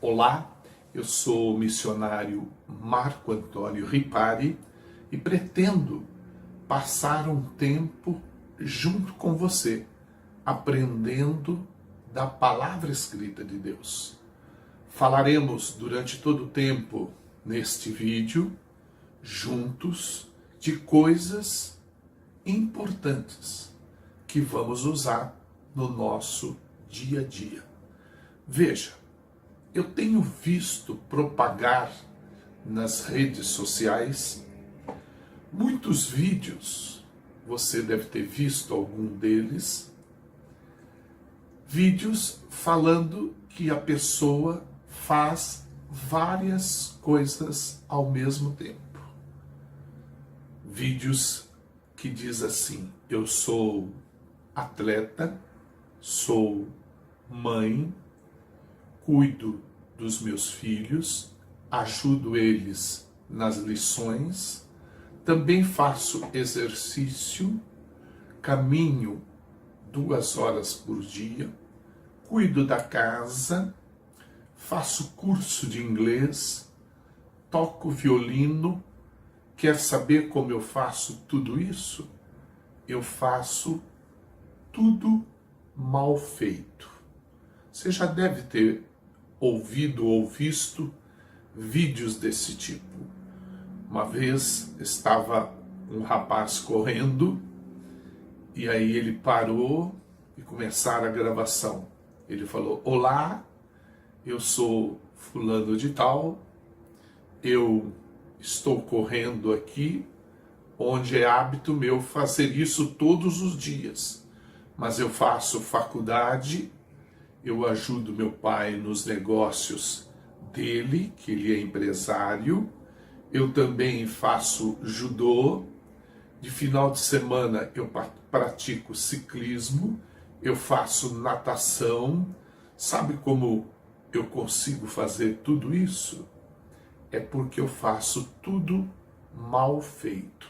Olá, eu sou o missionário Marco Antônio Ripari e pretendo passar um tempo junto com você, aprendendo da palavra escrita de Deus. Falaremos durante todo o tempo neste vídeo, juntos, de coisas importantes que vamos usar no nosso dia a dia. Veja, eu tenho visto propagar nas redes sociais muitos vídeos, você deve ter visto algum deles, vídeos falando que a pessoa faz várias coisas ao mesmo tempo. Vídeos que diz assim: eu sou atleta, sou mãe, cuido dos meus filhos, ajudo eles nas lições, também faço exercício, caminho 2 horas por dia, cuido da casa, faço curso de inglês, toco violino. Quer saber como eu faço tudo isso? Eu faço tudo mal feito. Você já deve ter ouvido ou visto vídeos desse tipo. Uma vez estava um rapaz correndo e aí ele parou e começaram a gravação. Ele falou: olá, eu sou fulano de tal, eu estou correndo aqui, onde é hábito meu fazer isso todos os dias, mas eu faço faculdade, eu ajudo meu pai nos negócios dele, que ele é empresário, eu também faço judô, de final de semana eu pratico ciclismo, eu faço natação. Sabe como eu consigo fazer tudo isso? É porque eu faço tudo mal feito.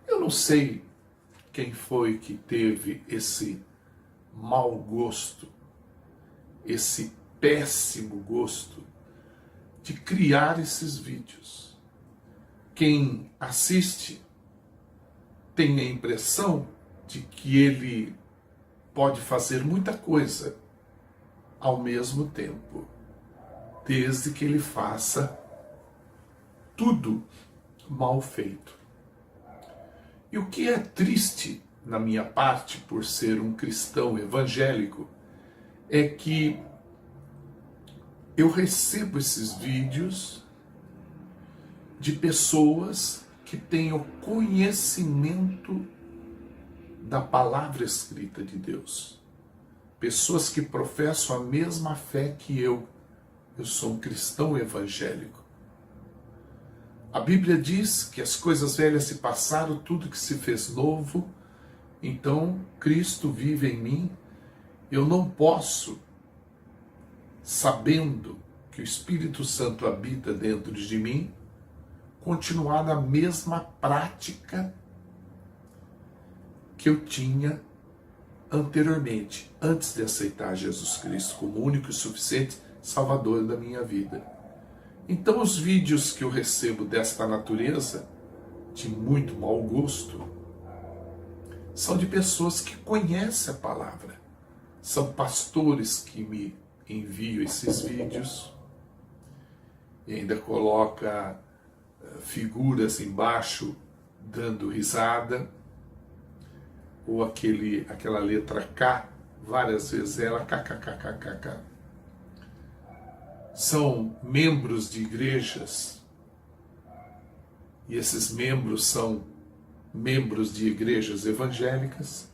Eu não sei quem foi que teve esse mau gosto, esse péssimo gosto de criar esses vídeos. Quem assiste tem a impressão de que ele pode fazer muita coisa ao mesmo tempo, desde que ele faça tudo mal feito. E o que é triste na minha parte, por ser um cristão evangélico, é que eu recebo esses vídeos de pessoas que têm o conhecimento da palavra escrita de Deus. Pessoas que professam a mesma fé que eu. Eu sou um cristão evangélico. A Bíblia diz que as coisas velhas se passaram, tudo que se fez novo. Então, Cristo vive em mim. Eu não posso, sabendo que o Espírito Santo habita dentro de mim, continuar na mesma prática que eu tinha anteriormente, antes de aceitar Jesus Cristo como único e suficiente Salvador da minha vida. Então, os vídeos que eu recebo desta natureza, de muito mau gosto, são de pessoas que conhecem a palavra. São pastores que me enviam esses vídeos e ainda coloca figuras embaixo dando risada, ou aquela letra K, várias vezes ela kkkkk. São membros de igrejas, e esses membros são membros de igrejas evangélicas.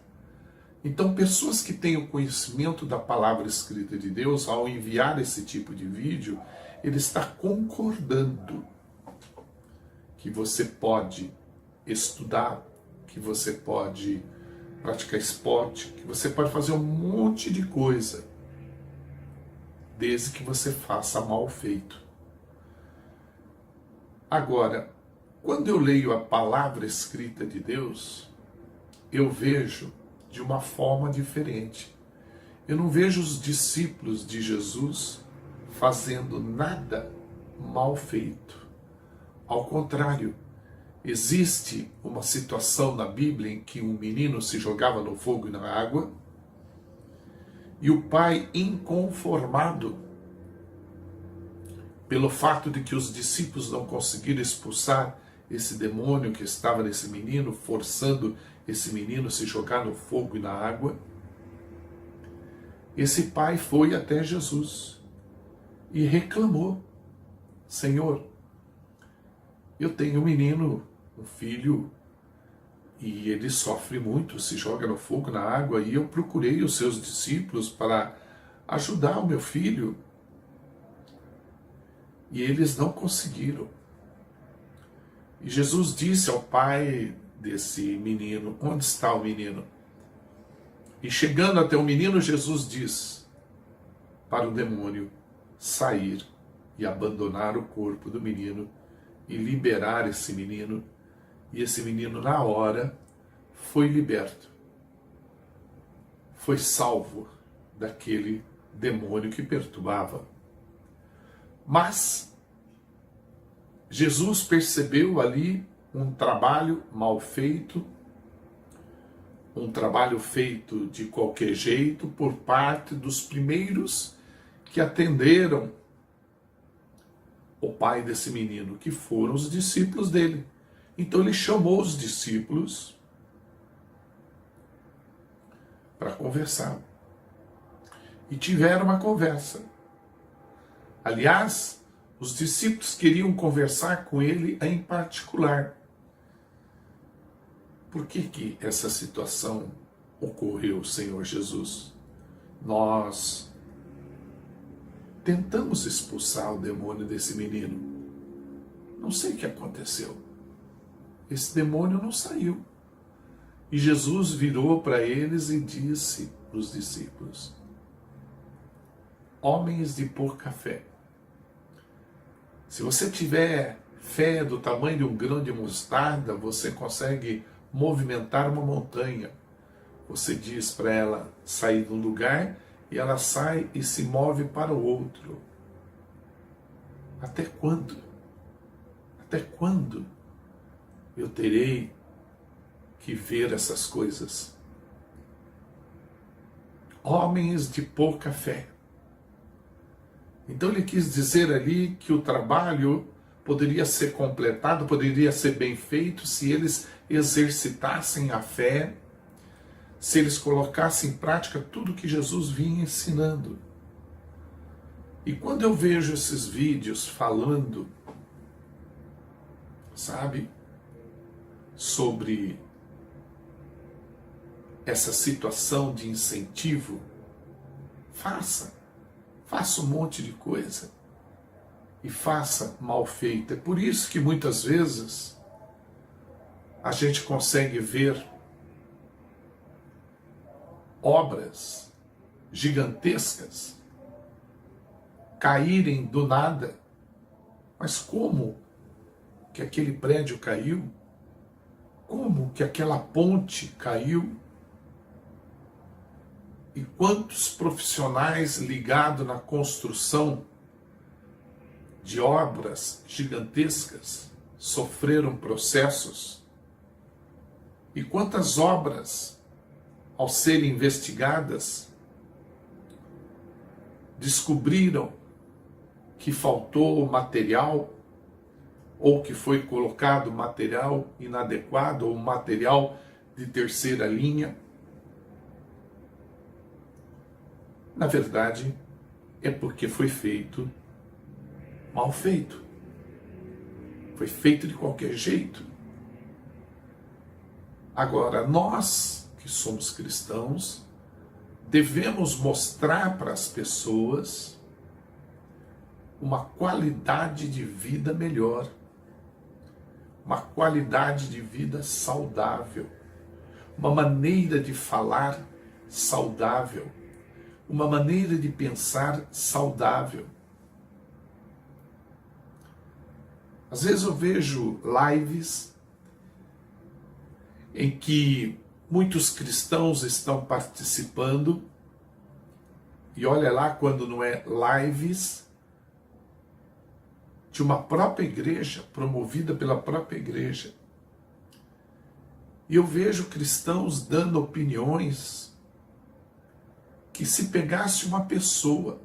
Então, pessoas que têm o conhecimento da palavra escrita de Deus, ao enviar esse tipo de vídeo, ele está concordando que você pode estudar, que você pode praticar esporte, que você pode fazer um monte de coisa, desde que você faça mal feito. Agora, quando eu leio a palavra escrita de Deus, eu vejo de uma forma diferente. Eu não vejo os discípulos de Jesus fazendo nada mal feito. Ao contrário, existe uma situação na Bíblia em que um menino se jogava no fogo e na água, e o pai, inconformado pelo fato de que os discípulos não conseguiram expulsar esse demônio que estava nesse menino, forçando esse menino a se jogar no fogo e na água, esse pai foi até Jesus e reclamou: Senhor, eu tenho um menino, um filho, e ele sofre muito, se joga no fogo, na água, e eu procurei os seus discípulos para ajudar o meu filho, e eles não conseguiram. E Jesus disse ao pai desse menino: onde está o menino? E chegando até o menino, Jesus diz para o demônio sair e abandonar o corpo do menino e liberar esse menino. E esse menino, na hora, foi liberto, foi salvo daquele demônio que perturbava. Mas Jesus percebeu ali um trabalho mal feito, um trabalho feito de qualquer jeito por parte dos primeiros que atenderam o pai desse menino, que foram os discípulos dele. Então ele chamou os discípulos para conversar. E tiveram uma conversa. Aliás, os discípulos queriam conversar com ele em particular. Por que essa situação ocorreu, Senhor Jesus? Nós tentamos expulsar o demônio desse menino. Não sei o que aconteceu. Esse demônio não saiu. E Jesus virou para eles e disse para os discípulos: homens de pouca fé, se você tiver fé do tamanho de um grão de mostarda, você consegue movimentar uma montanha. Você diz para ela sair de um lugar e ela sai e se move para o outro. Até quando? Até quando eu terei que ver essas coisas? Homens de pouca fé. Então ele quis dizer ali que o trabalho poderia ser completado, poderia ser bem feito se eles exercitassem a fé, se eles colocassem em prática tudo que Jesus vinha ensinando. E quando eu vejo esses vídeos falando, sabe, sobre essa situação de incentivo, faça um monte de coisa e faça mal feita. É por isso que muitas vezes a gente consegue ver obras gigantescas caírem do nada. Mas como que aquele prédio caiu? Como que aquela ponte caiu? E quantos profissionais ligados na construção de obras gigantescas sofreram processos? E quantas obras, ao serem investigadas, descobriram que faltou material, ou que foi colocado material inadequado, ou material de terceira linha? Na verdade, é porque foi feito mal feito. Foi feito de qualquer jeito. Agora, nós que somos cristãos, devemos mostrar para as pessoas uma qualidade de vida melhor, uma qualidade de vida saudável, uma maneira de falar saudável, uma maneira de pensar saudável. Às vezes eu vejo lives em que muitos cristãos estão participando, e olha lá quando não é lives, de uma própria igreja, promovida pela própria igreja. E eu vejo cristãos dando opiniões que, se pegasse uma pessoa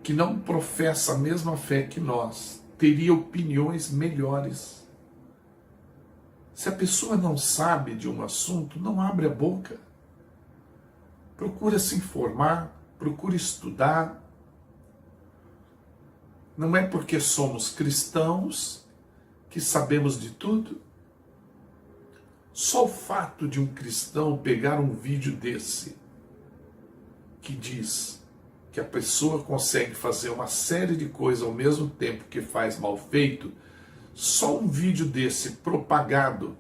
que não professa a mesma fé que nós, teria opiniões melhores. Se a pessoa não sabe de um assunto, não abre a boca. Procura se informar, procura estudar. Não é porque somos cristãos que sabemos de tudo. Só o fato de um cristão pegar um vídeo desse, que diz que a pessoa consegue fazer uma série de coisas ao mesmo tempo que faz mal feito, só um vídeo desse propagado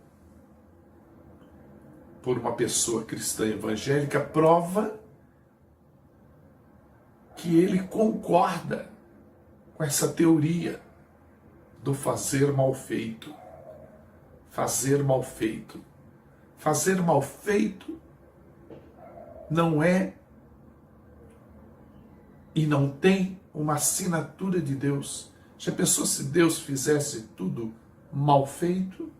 por uma pessoa cristã evangélica prova que ele concorda com essa teoria do fazer mal feito. Fazer mal feito. Fazer mal feito não é e não tem uma assinatura de Deus. Já pensou se Deus fizesse tudo mal feito?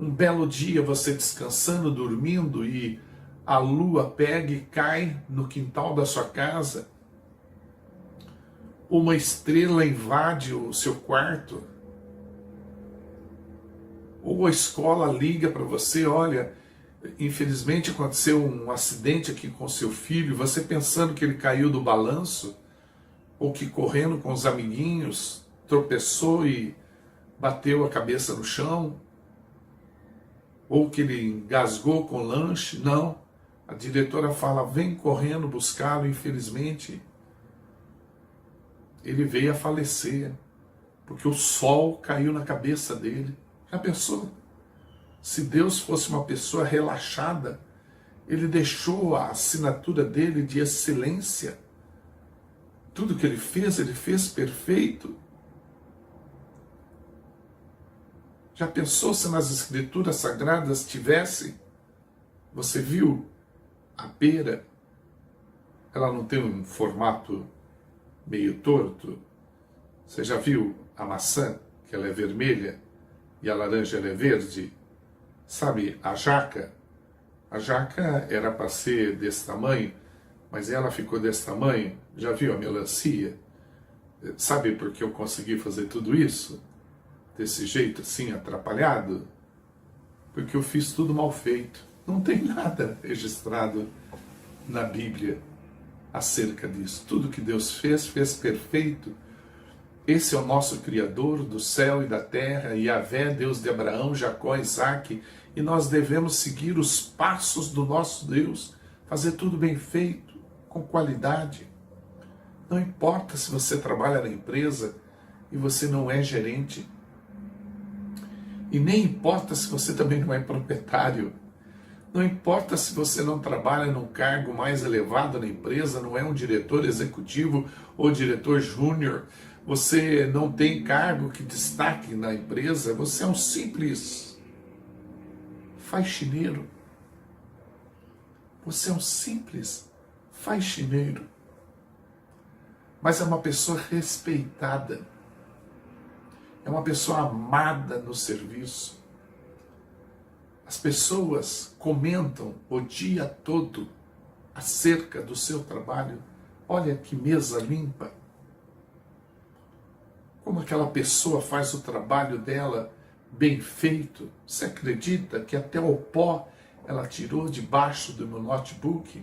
Um belo dia você descansando, dormindo, e a lua pega e cai no quintal da sua casa. Uma estrela invade o seu quarto. Ou a escola liga para você: olha, infelizmente aconteceu um acidente aqui com seu filho, você pensando que ele caiu do balanço, ou que correndo com os amiguinhos tropeçou e bateu a cabeça no chão, ou que ele engasgou com lanche. Não, a diretora fala: vem correndo buscá-lo. Infelizmente ele veio a falecer, porque o sol caiu na cabeça dele. Já pensou? Se Deus fosse uma pessoa relaxada, ele deixou a assinatura dele de excelência. Tudo que ele fez perfeito. Já pensou se nas Escrituras Sagradas tivesse? Você viu a pera? Ela não tem um formato meio torto? Você já viu a maçã, que ela é vermelha e a laranja ela é verde? Sabe, a jaca? A jaca era para ser desse tamanho, mas ela ficou desse tamanho. Já viu a melancia? Sabe por que eu consegui fazer tudo isso? Desse jeito assim, atrapalhado? Porque eu fiz tudo mal feito. Não tem nada registrado na Bíblia acerca disso. Tudo que Deus fez perfeito. Esse é o nosso Criador do céu e da terra, Yahvé, Deus de Abraão, Jacó, Isaac, e nós devemos seguir os passos do nosso Deus, fazer tudo bem feito, com qualidade. Não importa se você trabalha na empresa e você não é gerente, e nem importa se você também não é proprietário. Não importa se você não trabalha num cargo mais elevado na empresa, não é um diretor executivo ou diretor júnior, você não tem cargo que destaque na empresa, você é um simples faxineiro. Você é um simples faxineiro. Mas é uma pessoa respeitada. É uma pessoa amada no serviço. As pessoas comentam o dia todo acerca do seu trabalho. Olha que mesa limpa. Como aquela pessoa faz o trabalho dela bem feito. Você acredita que até o pó ela tirou debaixo do meu notebook?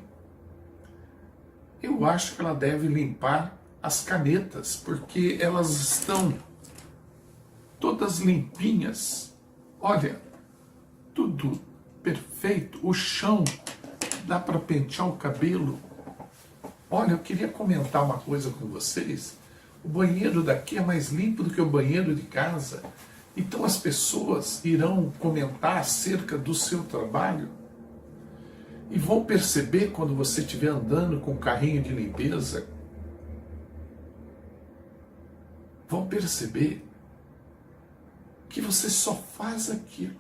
Eu acho que ela deve limpar as canetas, porque elas estão todas limpinhas. Olha, tudo perfeito. O chão dá para pentear o cabelo. Olha, eu queria comentar uma coisa com vocês. O banheiro daqui é mais limpo do que o banheiro de casa. Então as pessoas irão comentar acerca do seu trabalho e vão perceber quando você estiver andando com um carrinho de limpeza. Vão perceber que você só faz aquilo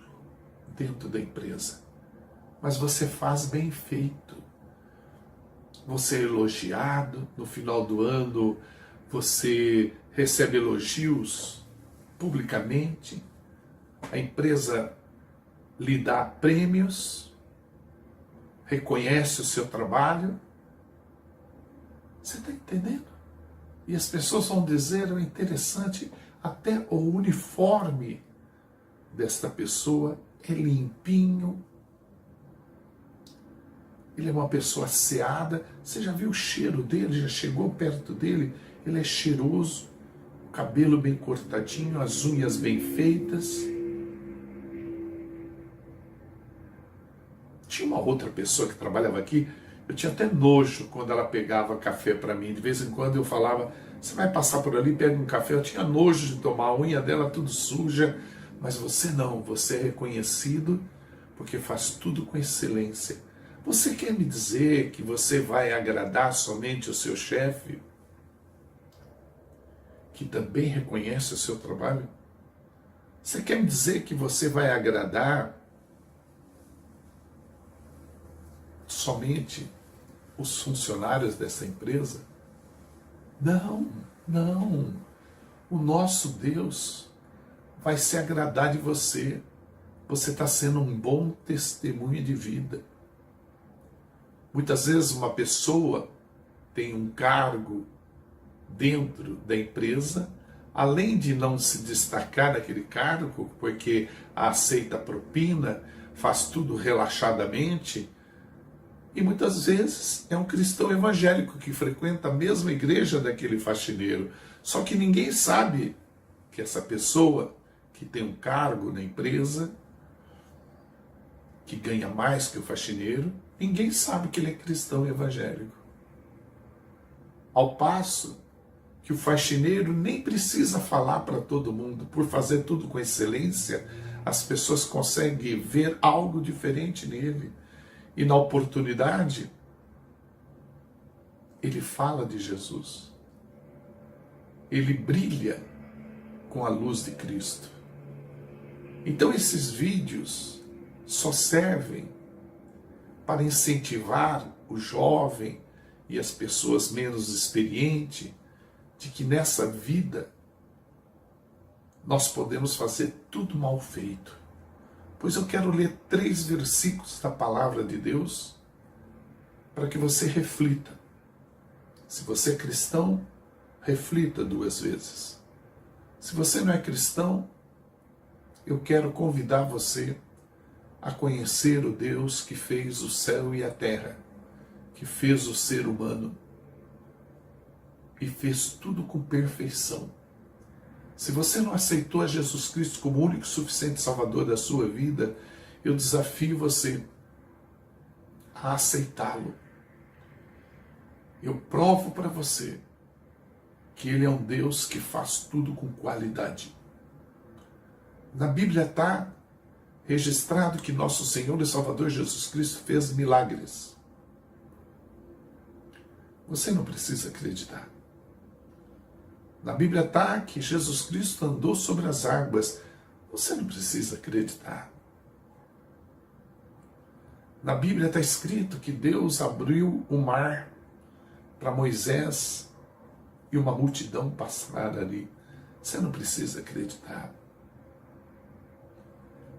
dentro da empresa, mas você faz bem feito. você é elogiado, no final do ano você recebe elogios publicamente, a empresa lhe dá prêmios, reconhece o seu trabalho. Você está entendendo? E as pessoas vão dizer, é interessante, até o uniforme desta pessoa é limpinho, ele é uma pessoa asseada. Você já viu o cheiro dele? Já chegou perto dele? Ele é cheiroso, o cabelo bem cortadinho, as unhas bem feitas. Tinha uma outra pessoa que trabalhava aqui, eu tinha até nojo quando ela pegava café para mim. De vez em quando eu falava, você vai passar por ali, pega um café. Eu tinha nojo de tomar, a unha dela tudo suja. Mas você não, você é reconhecido porque faz tudo com excelência. Você quer me dizer que você vai agradar somente o seu chefe, que também reconhece o seu trabalho? Você quer me dizer que você vai agradar somente os funcionários dessa empresa? Não, não. O nosso Deus vai se agradar de você. Você está sendo um bom testemunho de vida. Muitas vezes uma pessoa tem um cargo dentro da empresa, além de não se destacar naquele cargo, porque aceita propina, faz tudo relaxadamente, e muitas vezes é um cristão evangélico que frequenta a mesma igreja daquele faxineiro. Só que ninguém sabe que essa pessoa que tem um cargo na empresa, que ganha mais que o faxineiro, ninguém sabe que ele é cristão evangélico. Ao passo que o faxineiro nem precisa falar para todo mundo, por fazer tudo com excelência, as pessoas conseguem ver algo diferente nele. E na oportunidade, ele fala de Jesus. Ele brilha com a luz de Cristo. Então esses vídeos só servem para incentivar o jovem e as pessoas menos experientes de que nessa vida nós podemos fazer tudo mal feito. Pois eu quero ler 3 versículos da palavra de Deus para que você reflita. Se você é cristão, reflita 2 vezes. Se você não é cristão, eu quero convidar você a conhecer o Deus que fez o céu e a terra, que fez o ser humano e fez tudo com perfeição. Se você não aceitou a Jesus Cristo como o único e suficiente Salvador da sua vida, eu desafio você a aceitá-lo. Eu provo para você que Ele é um Deus que faz tudo com qualidade. Na Bíblia está registrado que nosso Senhor e Salvador Jesus Cristo fez milagres. Você não precisa acreditar. Na Bíblia está que Jesus Cristo andou sobre as águas. Você não precisa acreditar. Na Bíblia está escrito que Deus abriu o mar para Moisés e uma multidão passar ali. Você não precisa acreditar.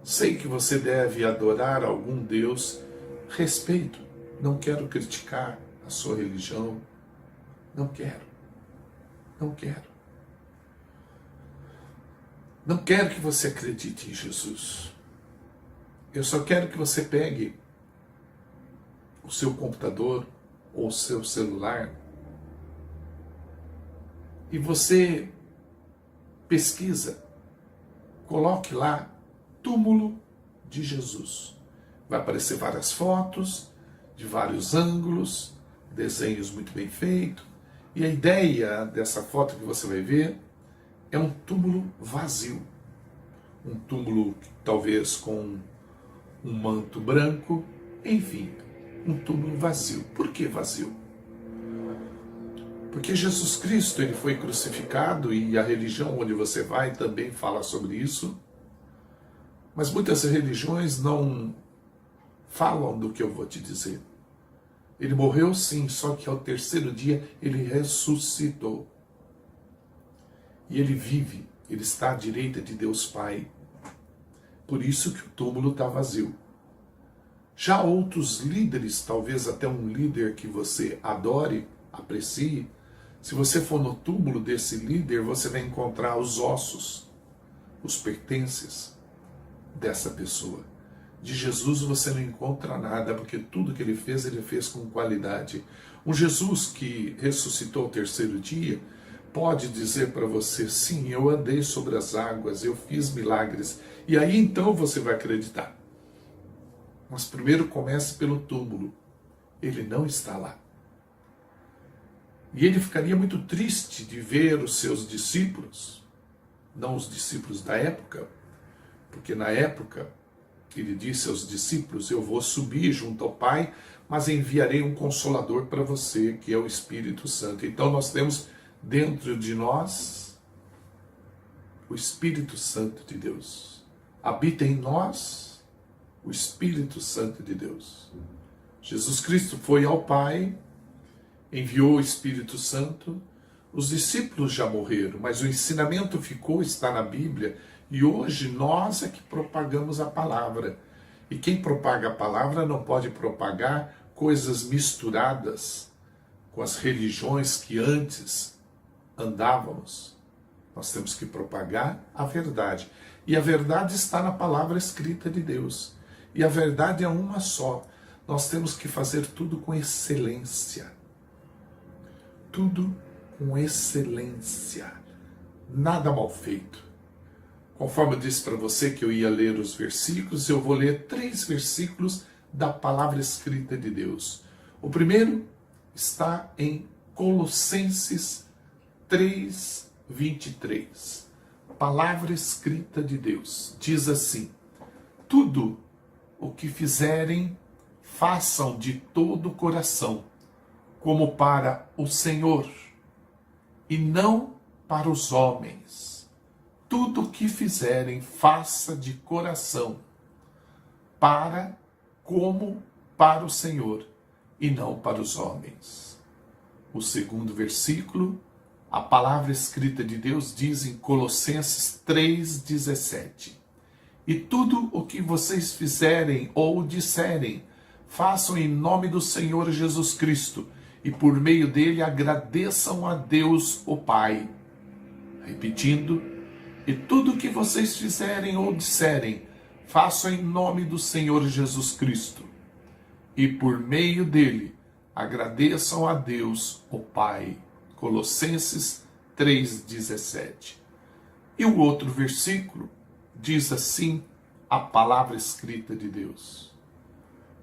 Sei que você deve adorar algum Deus. Respeito. Não quero criticar a sua religião. Não quero. Não quero. Não quero que você acredite em Jesus. Eu só quero que você pegue o seu computador ou o seu celular e você pesquisa, coloque lá túmulo de Jesus. Vai aparecer várias fotos, de vários ângulos, desenhos muito bem feitos, e a ideia dessa foto que você vai ver é um túmulo vazio. Um túmulo talvez com um manto branco, enfim, um túmulo vazio. Por que vazio? Porque Jesus Cristo ele foi crucificado e a religião onde você vai também fala sobre isso. Mas muitas religiões não falam do que eu vou te dizer. Ele morreu sim, só que ao terceiro dia ele ressuscitou. E ele vive, ele está à direita de Deus Pai. Por isso que o túmulo está vazio. Já outros líderes, talvez até um líder que você adore, aprecie, se você for no túmulo desse líder, você vai encontrar os ossos, os pertences dessa pessoa. De Jesus você não encontra nada, porque tudo que ele fez com qualidade. Um Jesus que ressuscitou ao terceiro dia pode dizer para você, sim, eu andei sobre as águas, eu fiz milagres, e aí então você vai acreditar. Mas primeiro comece pelo túmulo. Ele não está lá. E ele ficaria muito triste de ver os seus discípulos, não os discípulos da época, porque na época ele disse aos discípulos, eu vou subir junto ao Pai, mas enviarei um Consolador para você, que é o Espírito Santo. Então nós temos dentro de nós o Espírito Santo de Deus. Habita em nós o Espírito Santo de Deus. Jesus Cristo foi ao Pai, enviou o Espírito Santo. Os discípulos já morreram, mas o ensinamento ficou, está na Bíblia, e hoje nós é que propagamos a palavra. E quem propaga a palavra não pode propagar coisas misturadas com as religiões que antes andávamos. Nós temos que propagar a verdade. E a verdade está na palavra escrita de Deus. E a verdade é uma só. Nós temos que fazer tudo com excelência. Tudo com excelência. Nada mal feito. Conforme eu disse para você que eu ia ler os versículos, eu vou ler 3 versículos da palavra escrita de Deus. O primeiro está em Colossenses 3:23. Palavra escrita de Deus. Diz assim: tudo o que fizerem, façam de todo o coração, como para o Senhor, e não para os homens. Tudo o que fizerem, faça de coração, como para o Senhor, e não para os homens. O segundo versículo, a palavra escrita de Deus diz em Colossenses 3:17. E tudo o que vocês fizerem ou disserem, façam em nome do Senhor Jesus Cristo, e por meio dele agradeçam a Deus o Pai. Repetindo, e tudo o que vocês fizerem ou disserem, façam em nome do Senhor Jesus Cristo, e por meio dele agradeçam a Deus o Pai. Colossenses 3:17. E o outro versículo diz assim a palavra escrita de Deus: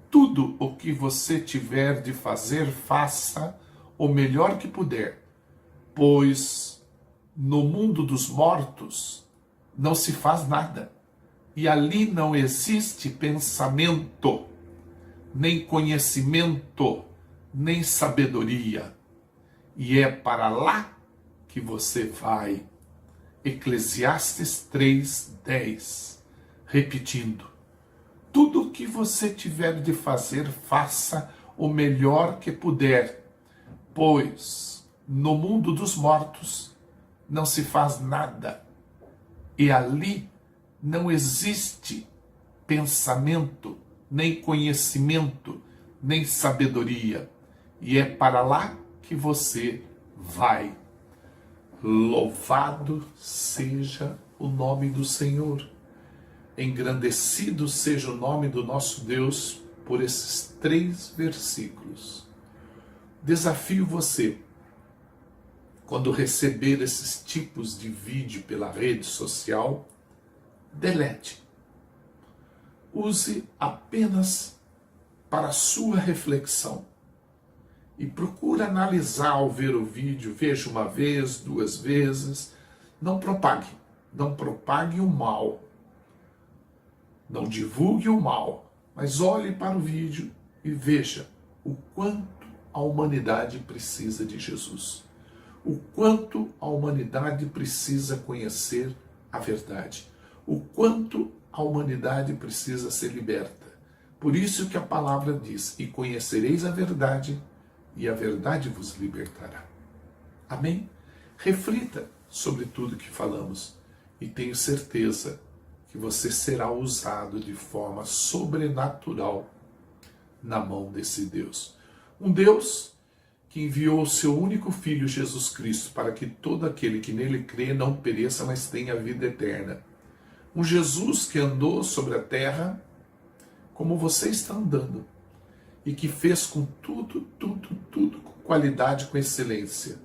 tudo o que você tiver de fazer, faça o melhor que puder, pois no mundo dos mortos não se faz nada, e ali não existe pensamento, nem conhecimento, nem sabedoria, e é para lá que você vai. Eclesiastes 3:10. Repetindo, tudo o que você tiver de fazer, faça o melhor que puder, pois no mundo dos mortos não se faz nada, e ali não existe pensamento, nem conhecimento, nem sabedoria, e é para lá que você vai. Louvado seja o nome do Senhor, engrandecido seja o nome do nosso Deus por esses 3 versículos. Desafio você, quando receber esses tipos de vídeo pela rede social, delete. Use apenas para a sua reflexão. E procure analisar ao ver o vídeo. Veja uma vez, 2 vezes. Não propague. Não propague o mal. Não divulgue o mal. Mas olhe para o vídeo e veja o quanto a humanidade precisa de Jesus. O quanto a humanidade precisa conhecer a verdade. O quanto a humanidade precisa ser liberta. Por isso que a palavra diz: e conhecereis a verdade, e a verdade vos libertará. Amém? Reflita sobre tudo que falamos e tenho certeza que você será usado de forma sobrenatural na mão desse Deus. Um Deus que enviou o seu único Filho, Jesus Cristo, para que todo aquele que nele crê não pereça, mas tenha vida eterna. Um Jesus que andou sobre a terra como você está andando e que fez com tudo com qualidade, com excelência.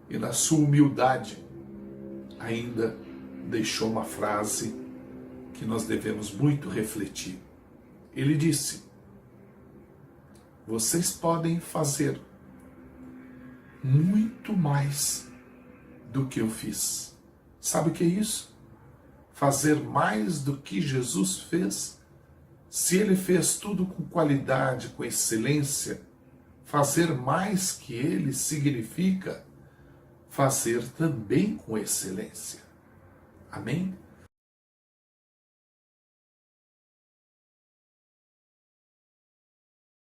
E na sua humildade ainda deixou uma frase que nós devemos muito refletir. Ele disse: vocês podem fazer muito mais do que eu fiz. Sabe o que é isso? Fazer mais do que Jesus fez? Se ele fez tudo com qualidade, com excelência, fazer mais que ele significa fazer também com excelência. Amém?